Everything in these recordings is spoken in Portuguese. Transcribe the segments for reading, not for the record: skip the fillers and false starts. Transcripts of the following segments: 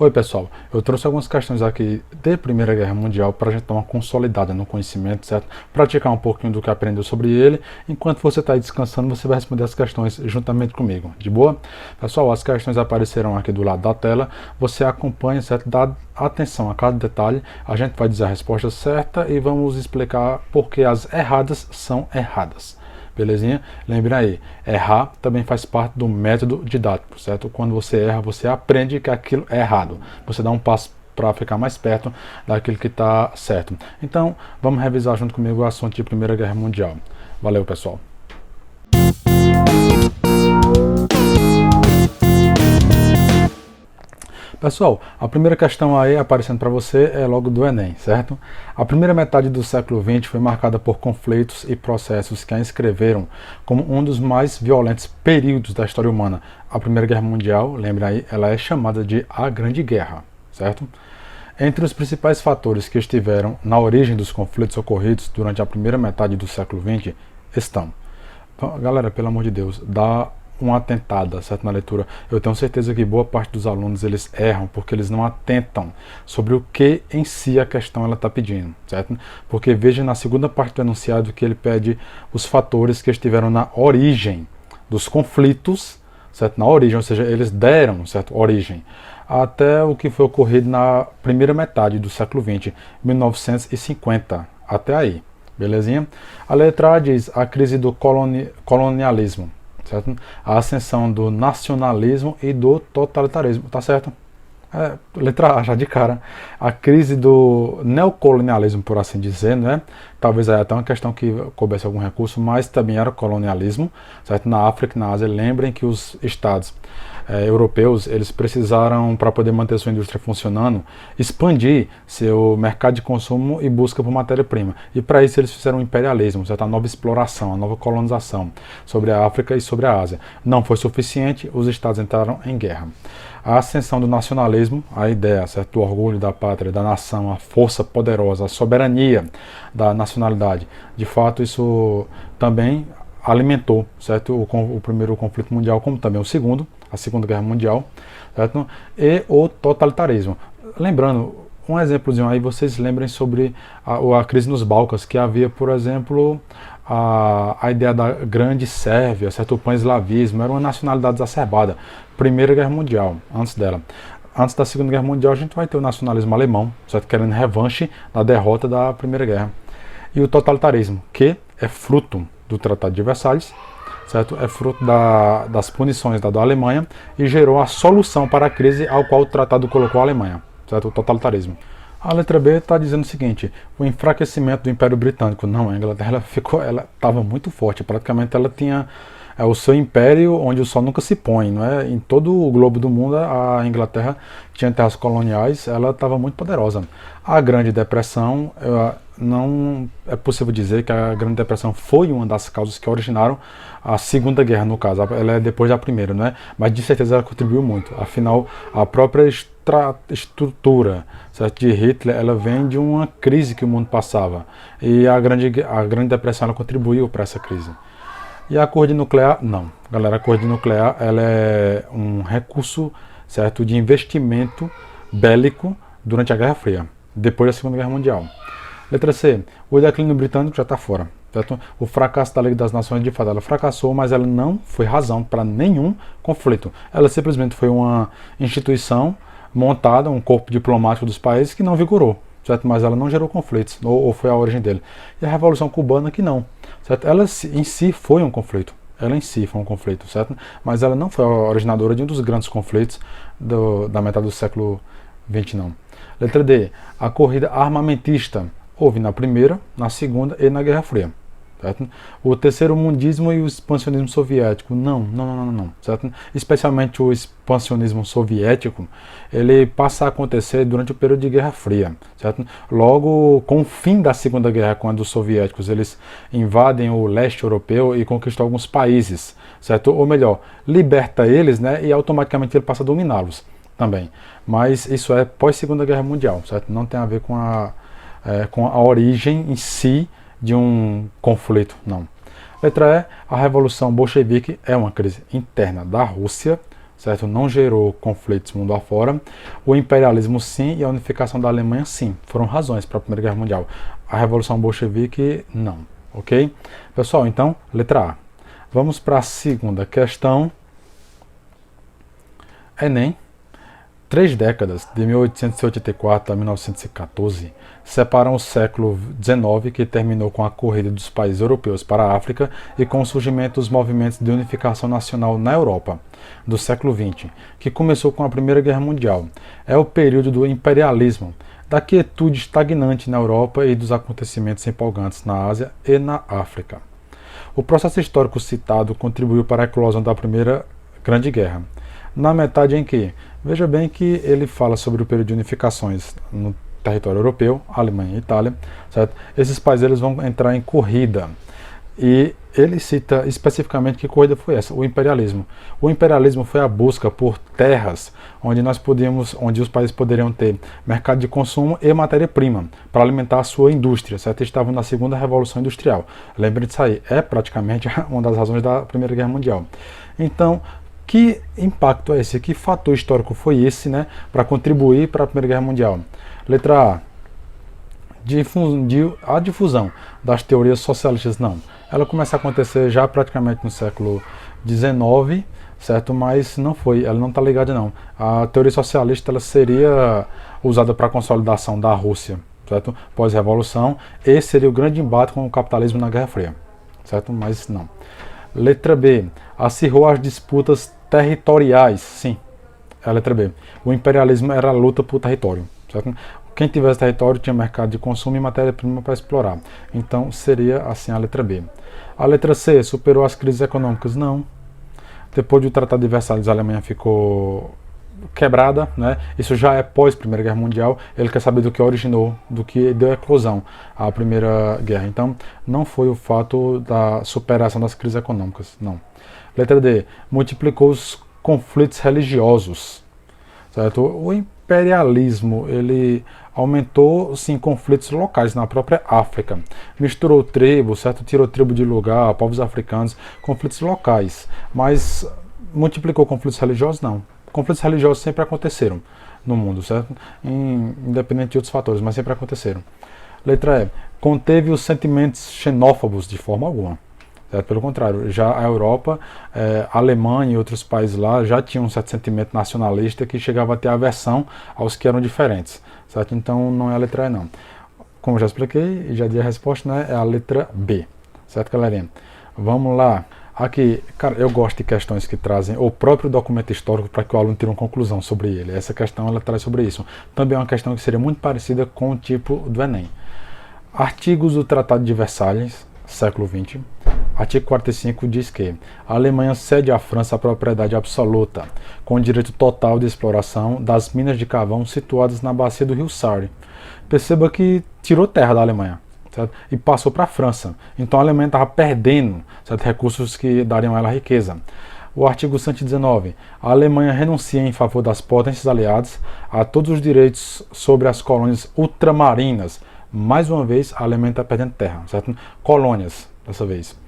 Oi pessoal, eu trouxe algumas questões aqui de Primeira Guerra Mundial para a gente dar uma consolidada no conhecimento, certo? Praticar um pouquinho do que aprendeu sobre ele. Enquanto você está aí descansando, você vai responder as questões juntamente comigo, de boa? Pessoal, as questões aparecerão aqui do lado da tela, você acompanha, certo? Dá atenção a cada detalhe, a gente vai dizer a resposta certa e vamos explicar por que as erradas são erradas. Belezinha? Lembre aí, errar também faz parte do método didático, certo? Quando você erra, você aprende que aquilo é errado. Você dá um passo para ficar mais perto daquilo que está certo. Então, vamos revisar junto comigo o assunto de Primeira Guerra Mundial. Valeu, pessoal! Pessoal, a primeira questão aí aparecendo para você é logo do Enem, certo? A primeira metade do século XX foi marcada por conflitos e processos que a inscreveram como um dos mais violentos períodos da história humana. A Primeira Guerra Mundial, lembre aí, ela é chamada de a Grande Guerra, certo? Entre os principais fatores que estiveram na origem dos conflitos ocorridos durante a primeira metade do século XX estão... Então, galera, pelo amor de Deus, dá uma atentada, certo, na leitura. Eu tenho certeza que boa parte dos alunos eles erram porque eles não atentam sobre o que em si a questão ela está pedindo, certo? Porque veja na segunda parte do enunciado que ele pede os fatores que estiveram na origem dos conflitos, certo? Na origem, ou seja, eles deram, certo, origem até o que foi ocorrido na primeira metade do século XX, 1950, até aí, belezinha? A letra A diz a crise do colonialismo, certo? A ascensão do nacionalismo e do totalitarismo, tá certo? Letra A, já de cara. A crise do neocolonialismo, por assim dizer, né? Talvez aí até uma questão que coubesse algum recurso, mas também era colonialismo, certo? Na África e na Ásia, lembrem que os estados europeus, eles precisaram, para poder manter sua indústria funcionando, expandir seu mercado de consumo e busca por matéria-prima. E para isso eles fizeram um imperialismo, certo? A nova exploração, a nova colonização sobre a África e sobre a Ásia. Não foi suficiente, os estados entraram em guerra. A ascensão do nacionalismo, a ideia, certo, do orgulho da pátria, da nação, a força poderosa, a soberania da nacionalidade. De fato, isso também alimentou, certo, o primeiro conflito mundial, como também o segundo, a Segunda Guerra Mundial, certo? E o totalitarismo. Lembrando, um exemplozinho aí, vocês lembrem sobre a crise nos Balcãs, que havia, por exemplo, a ideia da Grande Sérvia, certo? O pan-eslavismo, era uma nacionalidade exacerbada. Primeira Guerra Mundial, antes dela. Antes da Segunda Guerra Mundial, a gente vai ter o nacionalismo alemão, certo? Querendo revanche da derrota da Primeira Guerra. E o totalitarismo, que é fruto do Tratado de Versalhes, certo? É fruto das punições da Alemanha e gerou a solução para a crise ao qual o tratado colocou a Alemanha, certo? O totalitarismo. A letra B está dizendo o seguinte: o enfraquecimento do Império Britânico. Não, a Inglaterra ela estava muito forte, praticamente ela tinha o seu império onde o sol nunca se põe, não é? Em todo o globo do mundo a Inglaterra tinha terras coloniais, ela estava muito poderosa. A Grande Depressão, não é possível dizer que a Grande Depressão foi uma das causas que originaram a Segunda Guerra, no caso, ela é depois da primeira, não é? Mas de certeza ela contribuiu muito, afinal a própria estrutura, certo, de Hitler, ela vem de uma crise que o mundo passava, e a Grande Depressão ela contribuiu para essa crise. E a corrida nuclear, não. Galera, a corrida nuclear ela é um recurso, certo, de investimento bélico durante a Guerra Fria, depois da Segunda Guerra Mundial. Letra C. O declínio britânico já está fora. Certo? O fracasso da Liga das Nações, de fato, ela fracassou, mas ela não foi razão para nenhum conflito. Ela simplesmente foi uma instituição montada, um corpo diplomático dos países que não vigorou. Certo? Mas ela não gerou conflitos, ou foi a origem dele. E a Revolução Cubana que não. Certo? Ela em si foi um conflito. Ela em si foi um conflito, certo? Mas ela não foi a originadora de um dos grandes conflitos da metade do século XX, não. Letra D. A corrida armamentista houve na Primeira, na Segunda e na Guerra Fria. Certo? O terceiro mundismo e o expansionismo soviético, não, certo? Especialmente o expansionismo soviético, ele passa a acontecer durante o período de Guerra Fria, certo? Logo com o fim da Segunda Guerra, quando os soviéticos eles invadem o leste europeu e conquistam alguns países, certo? Ou melhor, liberta eles, né? E automaticamente ele passa a dominá-los também. Mas isso é pós Segunda Guerra Mundial, certo? Não tem a ver com a origem em si de um conflito, não. Letra E, a Revolução Bolchevique é uma crise interna da Rússia, certo? Não gerou conflitos mundo afora. O imperialismo sim e a unificação da Alemanha sim. Foram razões para a Primeira Guerra Mundial. A Revolução Bolchevique não, ok? Pessoal, então, letra A. Vamos para a segunda questão. Enem. 3 décadas, de 1884 a 1914, separam o século XIX, que terminou com a corrida dos países europeus para a África e com o surgimento dos movimentos de unificação nacional na Europa, do século XX, que começou com a Primeira Guerra Mundial. É o período do imperialismo, da quietude estagnante na Europa e dos acontecimentos empolgantes na Ásia e na África. O processo histórico citado contribuiu para a eclosão da Primeira Grande Guerra, na metade em que, veja bem que ele fala sobre o período de unificações no território europeu, Alemanha e Itália, certo? Esses países eles vão entrar em corrida. E ele cita especificamente que corrida foi essa, o imperialismo. O imperialismo foi a busca por terras onde os países poderiam ter mercado de consumo e matéria-prima para alimentar a sua indústria, certo? Estavam na segunda revolução industrial. Lembre disso aí, é praticamente uma das razões da Primeira Guerra Mundial. Então, que impacto é esse? Que fator histórico foi esse, né, para contribuir para a Primeira Guerra Mundial? Letra A. A difusão das teorias socialistas, não. Ela começa a acontecer já praticamente no século XIX, certo? Mas não foi, ela não está ligada não. A teoria socialista ela seria usada para a consolidação da Rússia, certo? Pós-revolução, esse seria o grande embate com o capitalismo na Guerra Fria, certo? Mas não. Letra B. Acirrou as disputas territoriais, sim, é a letra B. O imperialismo era a luta por território, certo? Quem tivesse território tinha mercado de consumo e matéria-prima para explorar. Então seria assim a letra B. A letra C, superou as crises econômicas? Não. Depois do Tratado de Versalhes, a Alemanha ficou quebrada, né? Isso já é pós Primeira Guerra Mundial. Ele quer saber do que originou, do que deu eclosão à Primeira Guerra. Então não foi o fato da superação das crises econômicas, não. Letra D. Multiplicou os conflitos religiosos. Certo? O imperialismo ele aumentou sim conflitos locais na própria África. Misturou tribos, certo? Tirou tribo de lugar, povos africanos, conflitos locais. Mas multiplicou conflitos religiosos? Não. Conflitos religiosos sempre aconteceram no mundo, certo? Independente de outros fatores, mas sempre aconteceram. Letra E. Conteve os sentimentos xenófobos de forma alguma. Certo? Pelo contrário, já a Europa, a Alemanha e outros países lá já tinham um certo sentimento nacionalista que chegava a ter aversão aos que eram diferentes. Certo? Então não é a letra E não. Como já expliquei e já dei a resposta, né, é a letra B. Certo, galerinha? Vamos lá. Aqui, cara, eu gosto de questões que trazem o próprio documento histórico para que o aluno tire uma conclusão sobre ele. Essa questão ela traz sobre isso. Também é uma questão que seria muito parecida com o tipo do Enem. Artigos do Tratado de Versalhes, século XX. Artigo 45 diz que a Alemanha cede à França a propriedade absoluta, com direito total de exploração das minas de carvão situadas na bacia do rio Sarre. Perceba que tirou terra da Alemanha, certo? E passou para a França. Então a Alemanha estava perdendo, certo, recursos que dariam a ela riqueza. O artigo 119. A Alemanha renuncia em favor das potências aliadas a todos os direitos sobre as colônias ultramarinas. Mais uma vez, a Alemanha está perdendo terra, certo? Colônias, dessa vez.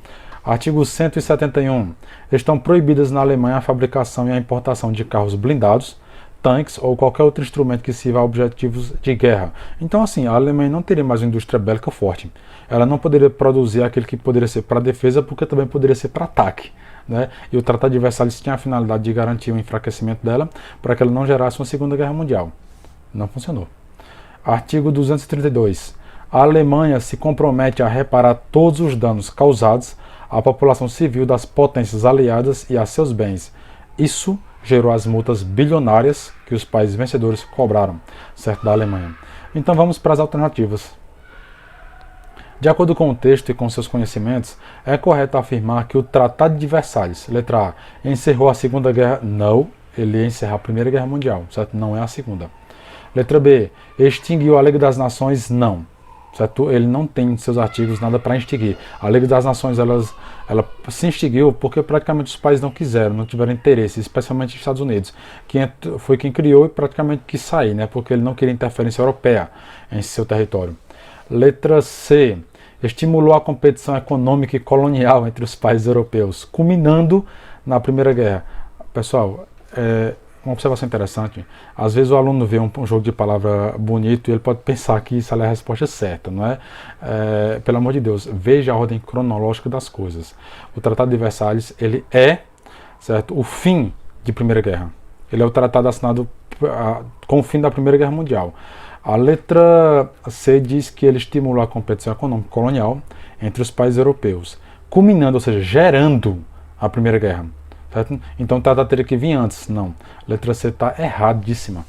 Artigo 171. Estão proibidas na Alemanha a fabricação e a importação de carros blindados, tanques ou qualquer outro instrumento que sirva a objetivos de guerra. Então, assim, a Alemanha não teria mais uma indústria bélica forte. Ela não poderia produzir aquele que poderia ser para defesa, porque também poderia ser para ataque, né? E o Tratado de Versalhes tinha a finalidade de garantir o enfraquecimento dela para que ela não gerasse uma Segunda Guerra Mundial. Não funcionou. Artigo 232. A Alemanha se compromete a reparar todos os danos causados à população civil das potências aliadas e a seus bens. Isso gerou as multas bilionárias que os países vencedores cobraram, certo, da Alemanha. Então vamos para as alternativas. De acordo com o texto e com seus conhecimentos, é correto afirmar que o Tratado de Versalhes, letra A, encerrou a Segunda Guerra? Não, ele ia encerrar a Primeira Guerra Mundial, certo? Não é a Segunda. Letra B, extinguiu a Liga das Nações? Não. Certo? Ele não tem em seus artigos nada para extinguir. A Liga das Nações ela se extinguiu porque praticamente os países não quiseram, não tiveram interesse, especialmente os Estados Unidos, que foi quem criou e praticamente quis sair, né? Porque ele não queria interferência europeia em seu território. Letra C. Estimulou a competição econômica e colonial entre os países europeus, culminando na Primeira Guerra. Pessoal, uma observação interessante, às vezes o aluno vê um jogo de palavra bonito e ele pode pensar que isso ali é a resposta certa, não é? Pelo amor de Deus, veja a ordem cronológica das coisas. O Tratado de Versalhes, ele é, certo, o fim de Primeira Guerra. Ele é o tratado assinado com o fim da Primeira Guerra Mundial. A letra C diz que ele estimulou a competição econômica colonial entre os países europeus, culminando, ou seja, gerando a Primeira Guerra. Certo? Então o tratado teria que vir antes. Não. Letra C está erradíssima.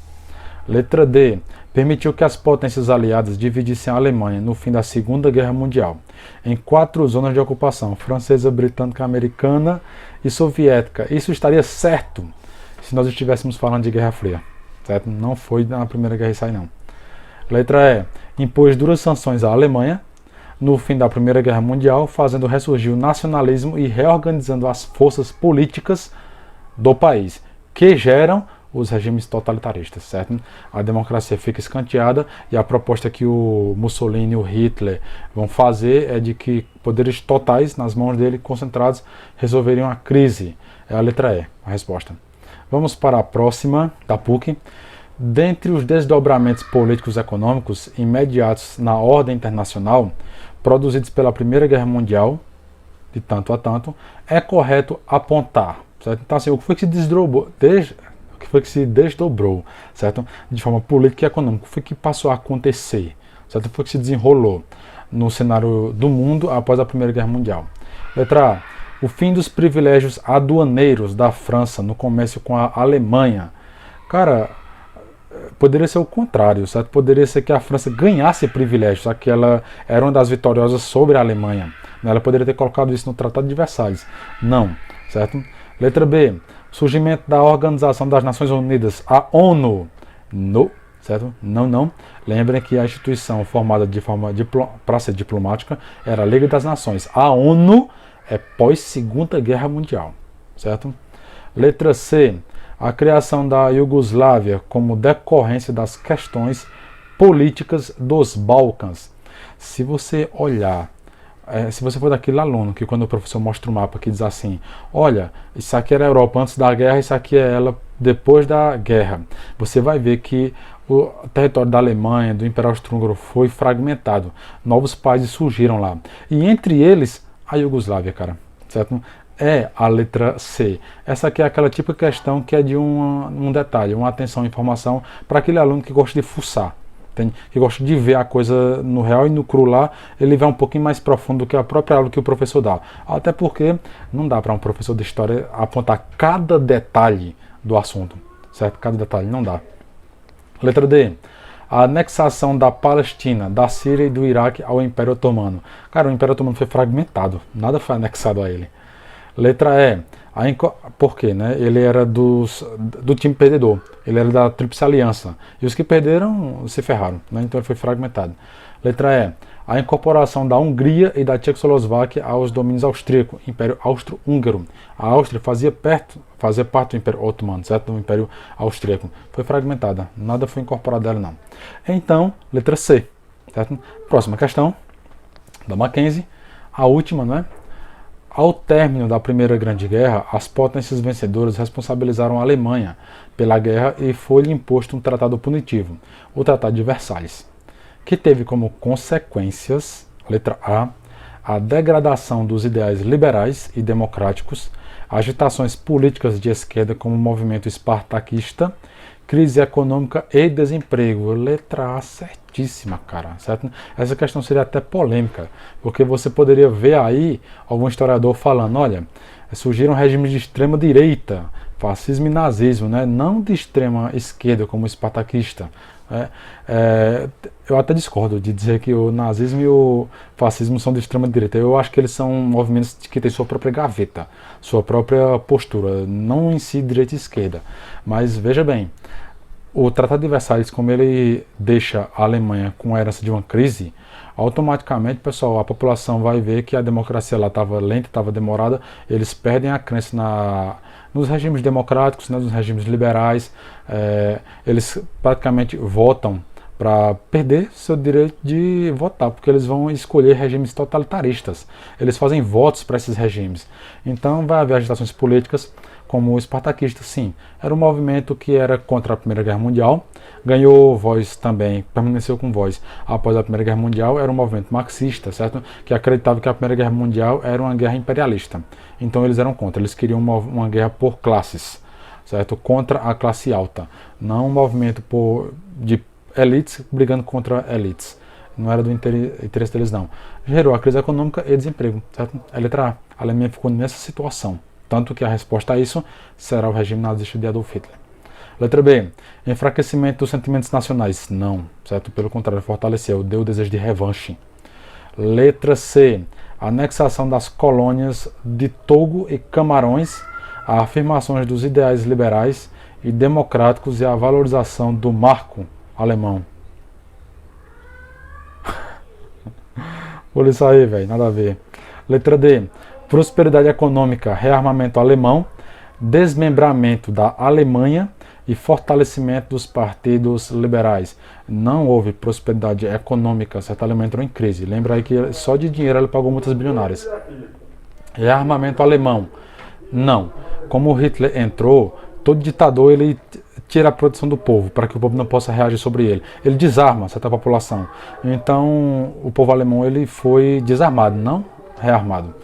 Letra D. Permitiu que as potências aliadas dividissem a Alemanha no fim da Segunda Guerra Mundial em 4 zonas de ocupação: francesa, britânica, americana e soviética. Isso estaria certo se nós estivéssemos falando de Guerra Fria. Certo? Não foi na Primeira Guerra isso aí, não. Letra E. Impôs duras sanções à Alemanha no fim da Primeira Guerra Mundial, fazendo ressurgir o nacionalismo e reorganizando as forças políticas do país, que geram os regimes totalitaristas, certo? A democracia fica escanteada e a proposta que o Mussolini e o Hitler vão fazer é de que poderes totais nas mãos dele, concentrados, resolveriam a crise. É a letra E, a resposta. Vamos para a próxima, da PUC. Dentre os desdobramentos políticos e econômicos imediatos na ordem internacional, produzidos pela Primeira Guerra Mundial, de tanto a tanto, é correto apontar, certo? Então, assim, o que foi que se desdobrou, certo? De forma política e econômica, o que foi que passou a acontecer, certo? O que foi que se desenrolou no cenário do mundo após a Primeira Guerra Mundial. Letra A. O fim dos privilégios aduaneiros da França no comércio com a Alemanha. Cara, poderia ser o contrário, certo? Poderia ser que a França ganhasse privilégios, já que ela era uma das vitoriosas sobre a Alemanha. Ela poderia ter colocado isso no Tratado de Versalhes. Não, certo? Letra B. Surgimento da Organização das Nações Unidas, a ONU. No, certo? Não. Lembrem que a instituição formada para ser diplomática era a Liga das Nações. A ONU é pós-Segunda Guerra Mundial, certo? Letra C. A criação da Iugoslávia como decorrência das questões políticas dos Balcãs. Se você olhar, se você for daquele aluno que quando o professor mostra o mapa que diz assim, olha, isso aqui era a Europa antes da guerra, isso aqui é ela depois da guerra, você vai ver que o território da Alemanha, do Império Austro-Húngaro foi fragmentado, novos países surgiram lá, e entre eles a Iugoslávia, cara, certo? É a letra C. Essa aqui é aquela típica questão que é de um detalhe, uma atenção, informação para aquele aluno que gosta de fuçar, que gosta de ver a coisa no real e no cru lá, ele vai um pouquinho mais profundo do que a própria aula que o professor dá. Até porque não dá para um professor de história apontar cada detalhe do assunto, certo? Cada detalhe, não dá. Letra D. A anexação da Palestina, da Síria e do Iraque ao Império Otomano. Cara, o Império Otomano foi fragmentado, nada foi anexado a ele. Letra E. Por quê? Né? Ele era do time perdedor. Ele era da Tríplice Aliança. E os que perderam se ferraram. Né? Então ele foi fragmentado. Letra E. A incorporação da Hungria e da Tchecoslováquia aos domínios austríacos, Império Austro-Húngaro. A Áustria fazia parte do Império Otomano, certo? Do Império Austríaco. Foi fragmentada. Nada foi incorporado dela, não. Então, letra C. Certo? Próxima questão. Da Mackenzie. A última, não é? Ao término da Primeira Grande Guerra, as potências vencedoras responsabilizaram a Alemanha pela guerra e foi-lhe imposto um tratado punitivo, o Tratado de Versalhes, que teve como consequências, letra A, a degradação dos ideais liberais e democráticos, agitações políticas de esquerda como o movimento espartaquista, crise econômica e desemprego. Letra A certíssima, cara. Certo? Essa questão seria até polêmica, porque você poderia ver aí algum historiador falando, olha, surgiram regimes de extrema direita, fascismo e nazismo, né? Não de extrema esquerda como o espartaquista. Eu até discordo de dizer que o nazismo e o fascismo são de extrema direita. Eu acho que eles são movimentos que têm sua própria gaveta, sua própria postura, não em si direita e esquerda. Mas veja bem, o Tratado de Versalhes, como ele deixa a Alemanha com a herança de uma crise, automaticamente, pessoal, a população vai ver que a democracia lá estava lenta, estava demorada, eles perdem a crença nos regimes democráticos, né, nos regimes liberais, eles praticamente votam para perder seu direito de votar, porque eles vão escolher regimes totalitaristas. Eles fazem votos para esses regimes. Então vai haver agitações políticas, como o espartaquista, sim. Era um movimento que era contra a Primeira Guerra Mundial, ganhou voz também, permaneceu com voz após a Primeira Guerra Mundial. Era um movimento marxista, certo? Que acreditava que a Primeira Guerra Mundial era uma guerra imperialista. Então eles eram contra, eles queriam uma guerra por classes, certo? Contra a classe alta, não um movimento de elites brigando contra elites. Não era do interesse deles, não. Gerou a crise econômica e desemprego, certo? A letra A. A Alemanha ficou nessa situação. Tanto que a resposta a isso será o regime nazista de Adolf Hitler. Letra B. Enfraquecimento dos sentimentos nacionais. Não, certo? Pelo contrário, fortaleceu, deu o desejo de revanche. Letra C. Anexação das colônias de Togo e Camarões, a afirmações dos ideais liberais e democráticos e a valorização do marco alemão. Olha isso aí, velho, nada a ver. Letra D. Prosperidade econômica, rearmamento alemão, desmembramento da Alemanha e fortalecimento dos partidos liberais. Não houve prosperidade econômica, certo? A Alemanha entrou em crise. Lembra aí que só de dinheiro ela pagou multas bilionárias. Rearmamento alemão. Não. Como Hitler entrou, todo ditador ele tira a proteção do povo, para que o povo não possa reagir sobre ele. Ele desarma certa população. Então, o povo alemão ele foi desarmado, não rearmado.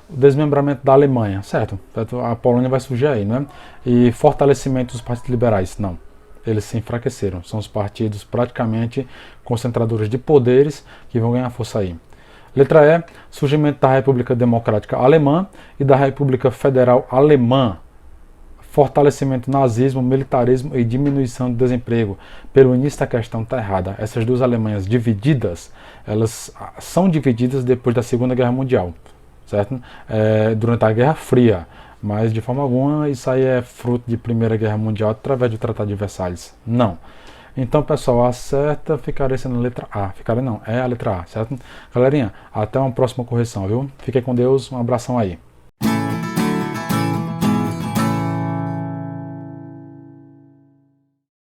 O desmembramento da Alemanha, certo? A Polônia vai surgir aí, né? E fortalecimento dos partidos liberais, não. Eles se enfraqueceram. São os partidos praticamente concentradores de poderes que vão ganhar força aí. Letra E, surgimento da República Democrática Alemã e da República Federal Alemã. Fortalecimento do nazismo, militarismo e diminuição do desemprego. Pelo início da questão está errada. Essas duas Alemanhas divididas, elas são divididas depois da Segunda Guerra Mundial, certo? Durante a Guerra Fria, mas de forma alguma isso aí é fruto de Primeira Guerra Mundial através do Tratado de Versalhes. Não. Então, pessoal, a certa ficaria sendo a letra A. Ficaria não, é a letra A, certo? Galerinha, até uma próxima correção, viu? Fiquem com Deus, um abração aí.